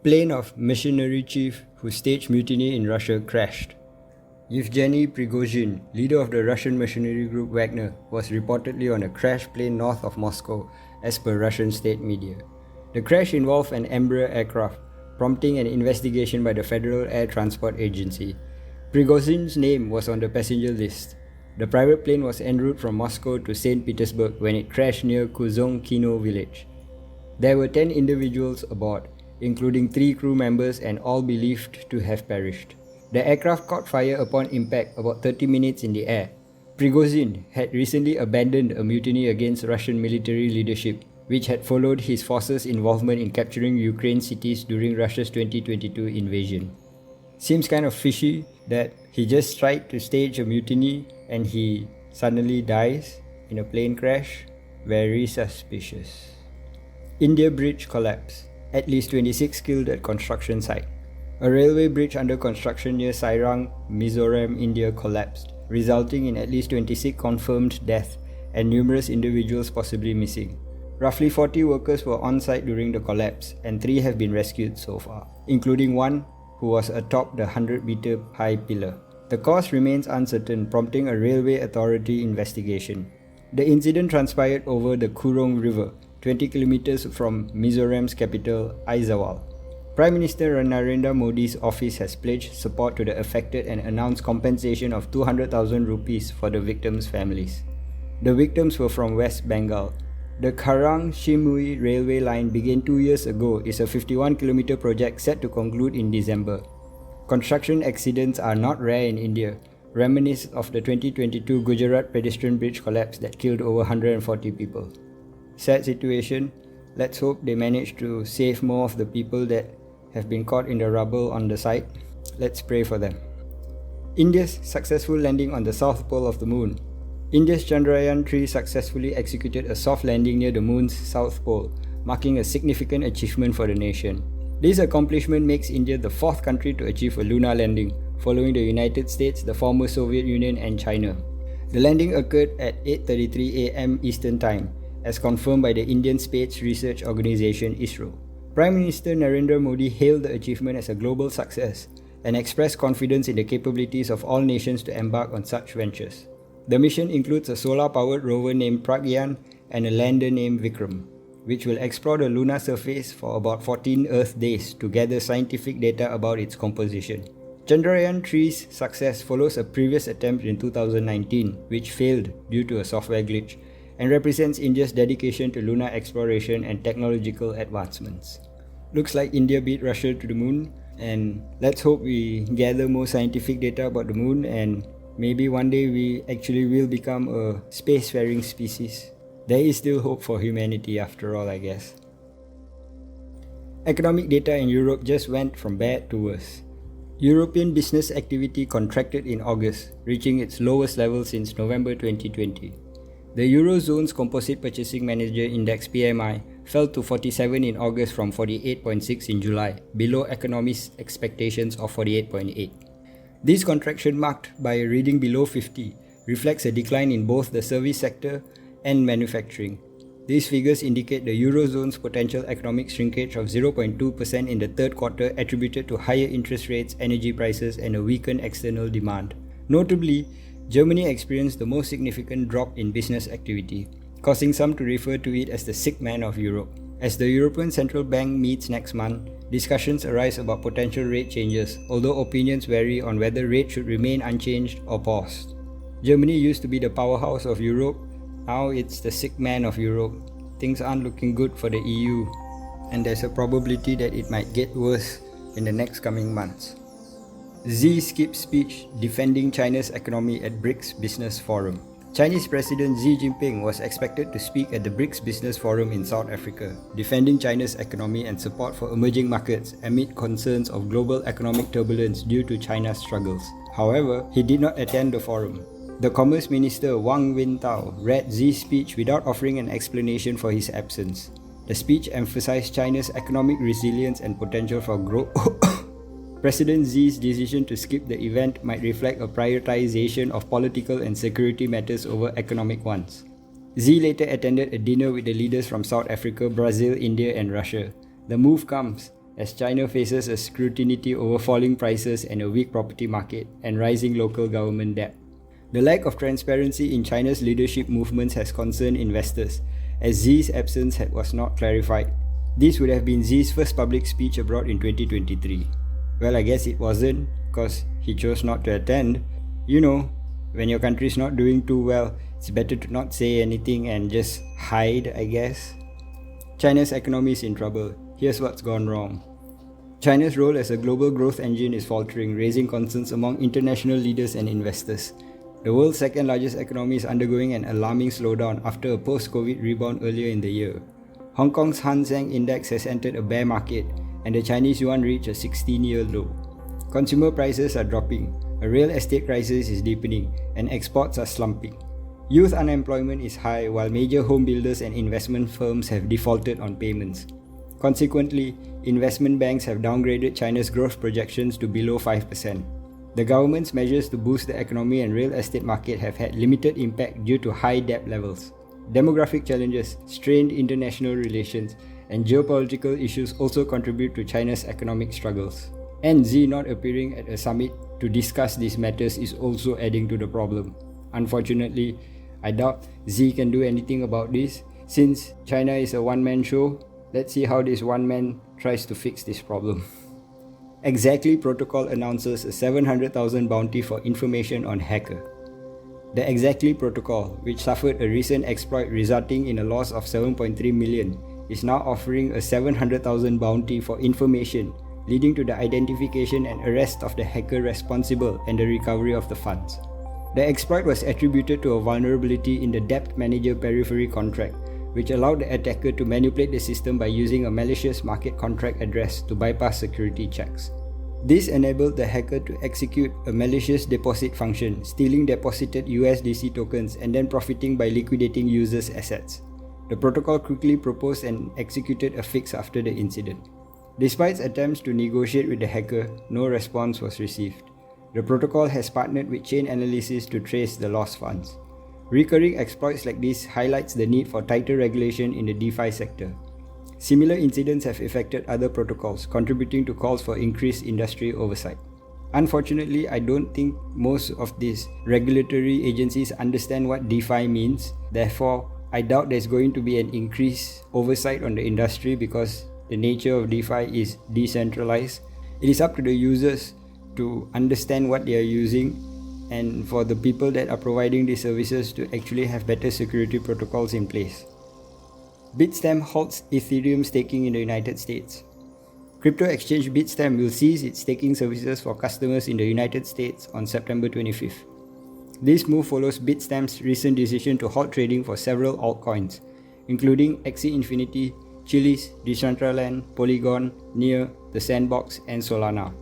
plane of mercenary chief who staged mutiny in Russia crashed. Yevgeny Prigozhin, leader of the Russian mercenary group Wagner, was reportedly on a crashed plane north of Moscow, as per Russian state media. The crash involved an Embraer aircraft, prompting an investigation by the Federal Air Transport Agency. Prigozhin's name was on the passenger list. The private plane was en route from Moscow to St. Petersburg when it crashed near Kuzong-Kino village. There were 10 individuals aboard, including 3 crew members, and all believed to have perished. The aircraft caught fire upon impact about 30 minutes in the air. Prigozhin had recently abandoned a mutiny against Russian military leadership, which had followed his forces' involvement in capturing Ukraine cities during Russia's 2022 invasion. Seems kind of fishy that he just tried to stage a mutiny and he suddenly dies in a plane crash. Very suspicious. India bridge collapse. At least 26 killed at construction site. A railway bridge under construction near Sairang, Mizoram, India collapsed, resulting in at least 26 confirmed deaths and numerous individuals possibly missing. Roughly 40 workers were on site during the collapse, and 3 have been rescued so far, including one who was atop the 100-meter high pillar. The cause remains uncertain, prompting a railway authority investigation. The incident transpired over the Kurong River, 20 kilometers from Mizoram's capital, Aizawl. Prime Minister Narendra Modi's office has pledged support to the affected and announced compensation of 200,000 rupees for the victims' families. The victims were from West Bengal. The Karang-Shimui railway line began 2 years ago is a 51-kilometer project set to conclude in December. Construction accidents are not rare in India, reminiscent of the 2022 Gujarat pedestrian bridge collapse that killed over 140 people. Sad situation. Let's hope they manage to save more of the people that have been caught in the rubble on the site. Let's pray for them. India's successful landing on the south pole of the moon. India's Chandrayaan-3 successfully executed a soft landing near the moon's south pole, marking a significant achievement for the nation. This accomplishment makes India the 4th country to achieve a lunar landing, following the United States, the former Soviet Union, and China. The landing occurred at 8:33 a.m. Eastern Time, as confirmed by the Indian Space Research Organisation ISRO. Prime Minister Narendra Modi hailed the achievement as a global success and expressed confidence in the capabilities of all nations to embark on such ventures. The mission includes a solar-powered rover named Pragyan and a lander named Vikram, which will explore the lunar surface for about 14 Earth days to gather scientific data about its composition. Chandrayaan-3's success follows a previous attempt in 2019, which failed due to a software glitch, and represents India's dedication to lunar exploration and technological advancements. Looks like India beat Russia to the moon, and let's hope we gather more scientific data about the moon, and maybe one day we actually will become a spacefaring species. There is still hope for humanity after all, I guess. Economic data in Europe just went from bad to worse. European business activity contracted in August, reaching its lowest level since November 2020. The Eurozone's Composite Purchasing Manager Index PMI fell to 47 in August from 48.6 in July, below economists' expectations of 48.8. This contraction, marked by a reading below 50, reflects a decline in both the service sector and manufacturing. These figures indicate the Eurozone's potential economic shrinkage of 0.2% in the third quarter, attributed to higher interest rates, energy prices, and a weakened external demand. Notably, Germany experienced the most significant drop in business activity, causing some to refer to it as the sick man of Europe. As the European Central Bank meets next month, discussions arise about potential rate changes, although opinions vary on whether rates should remain unchanged or paused. Germany used to be the powerhouse of Europe. Now it's the sick man of Europe. Things aren't looking good for the EU, and there's a probability that it might get worse in the next coming months. Xi skips speech defending China's economy at BRICS Business Forum. Chinese President Xi Jinping was expected to speak at the BRICS Business Forum in South Africa, defending China's economy and support for emerging markets amid concerns of global economic turbulence due to China's struggles. However, he did not attend the forum. The Commerce Minister Wang Wintao read Xi's speech without offering an explanation for his absence. The speech emphasized China's economic resilience and potential for growth. President Xi's decision to skip the event might reflect a prioritization of political and security matters over economic ones. Xi later attended a dinner with the leaders from South Africa, Brazil, India, and Russia. The move comes as China faces a scrutiny over falling prices and a weak property market and rising local government debt. The lack of transparency in China's leadership movements has concerned investors, as Xi's absence was not clarified. This would have been Xi's first public speech abroad in 2023. Well, I guess it wasn't, because he chose not to attend. You know, when your country is not doing too well, it's better to not say anything and just hide, I guess. China's economy is in trouble. Here's what's gone wrong. China's role as a global growth engine is faltering, raising concerns among international leaders and investors. The world's second largest economy is undergoing an alarming slowdown after a post-COVID rebound earlier in the year. Hong Kong's Hang Seng Index has entered a bear market, and the Chinese yuan reached a 16-year low. Consumer prices are dropping, a real estate crisis is deepening, and exports are slumping. Youth unemployment is high, while major home builders and investment firms have defaulted on payments. Consequently, investment banks have downgraded China's growth projections to below 5%. The government's measures to boost the economy and real estate market have had limited impact due to high debt levels. Demographic challenges, strained international relations, and geopolitical issues also contribute to China's economic struggles. And Xi not appearing at a summit to discuss these matters is also adding to the problem. Unfortunately, I doubt Xi can do anything about this. Since China is a one-man show, let's see how this one man tries to fix this problem. Exactly Protocol announces a 700,000 bounty for information on hacker. The Exactly Protocol, which suffered a recent exploit resulting in a loss of 7.3 million, is now offering a 700,000 bounty for information, leading to the identification and arrest of the hacker responsible and the recovery of the funds. The exploit was attributed to a vulnerability in the Debt Manager Periphery contract, which allowed the attacker to manipulate the system by using a malicious market contract address to bypass security checks. This enabled the hacker to execute a malicious deposit function, stealing deposited USDC tokens and then profiting by liquidating users' assets. The protocol quickly proposed and executed a fix after the incident. Despite attempts to negotiate with the hacker, no response was received. The protocol has partnered with chain analysis to trace the lost funds. Recurring exploits like this highlights the need for tighter regulation in the DeFi sector. Similar incidents have affected other protocols, contributing to calls for increased industry oversight. Unfortunately, I don't think most of these regulatory agencies understand what DeFi means. Therefore, I doubt there's going to be an increased oversight on the industry because the nature of DeFi is decentralized. It is up to the users to understand what they are using, and for the people that are providing these services to actually have better security protocols in place. Bitstamp halts Ethereum staking in the United States. Crypto exchange Bitstamp will cease its staking services for customers in the United States on September 25th. This move follows Bitstamp's recent decision to halt trading for several altcoins, including Axie Infinity, Chiliz, Decentraland, Polygon, Near, The Sandbox, and Solana.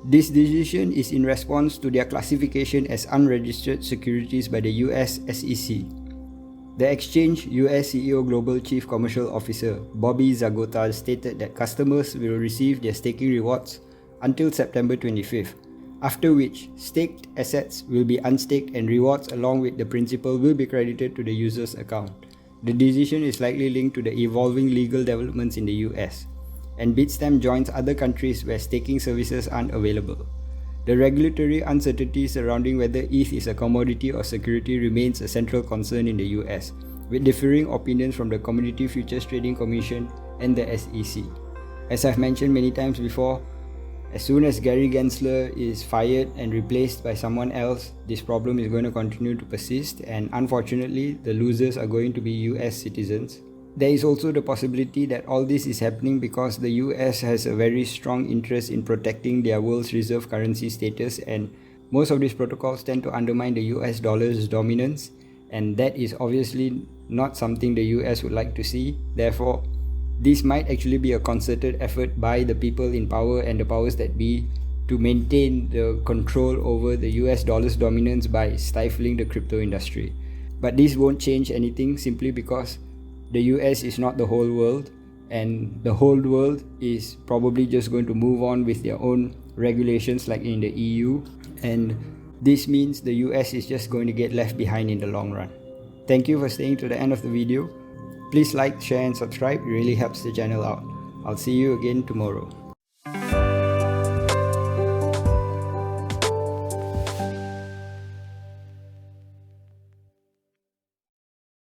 This decision is in response to their classification as unregistered securities by the US SEC. The exchange US CEO Global Chief Commercial Officer Bobby Zagotta stated that customers will receive their staking rewards until September 25th, after which staked assets will be unstaked and rewards along with the principal will be credited to the user's account. The decision is likely linked to the evolving legal developments in the US, and Bitstamp joins other countries where staking services aren't available. The regulatory uncertainty surrounding whether ETH is a commodity or security remains a central concern in the US, with differing opinions from the Commodity Futures Trading Commission and the SEC. As I've mentioned many times before, as soon as Gary Gensler is fired and replaced by someone else, this problem is going to continue to persist, and unfortunately, the losers are going to be US citizens. There is also the possibility that all this is happening because the US has a very strong interest in protecting their world's reserve currency status, and most of these protocols tend to undermine the US dollar's dominance, and that is obviously not something the US would like to see. Therefore, this might actually be a concerted effort by the people in power and the powers that be to maintain the control over the US dollar's dominance by stifling the crypto industry. But this won't change anything simply because the US is not the whole world, and the whole world is probably just going to move on with their own regulations like in the EU, and this means the US is just going to get left behind in the long run. Thank you for staying to the end of the video. Please like, share and subscribe, it really helps the channel out. I'll see you again tomorrow. you.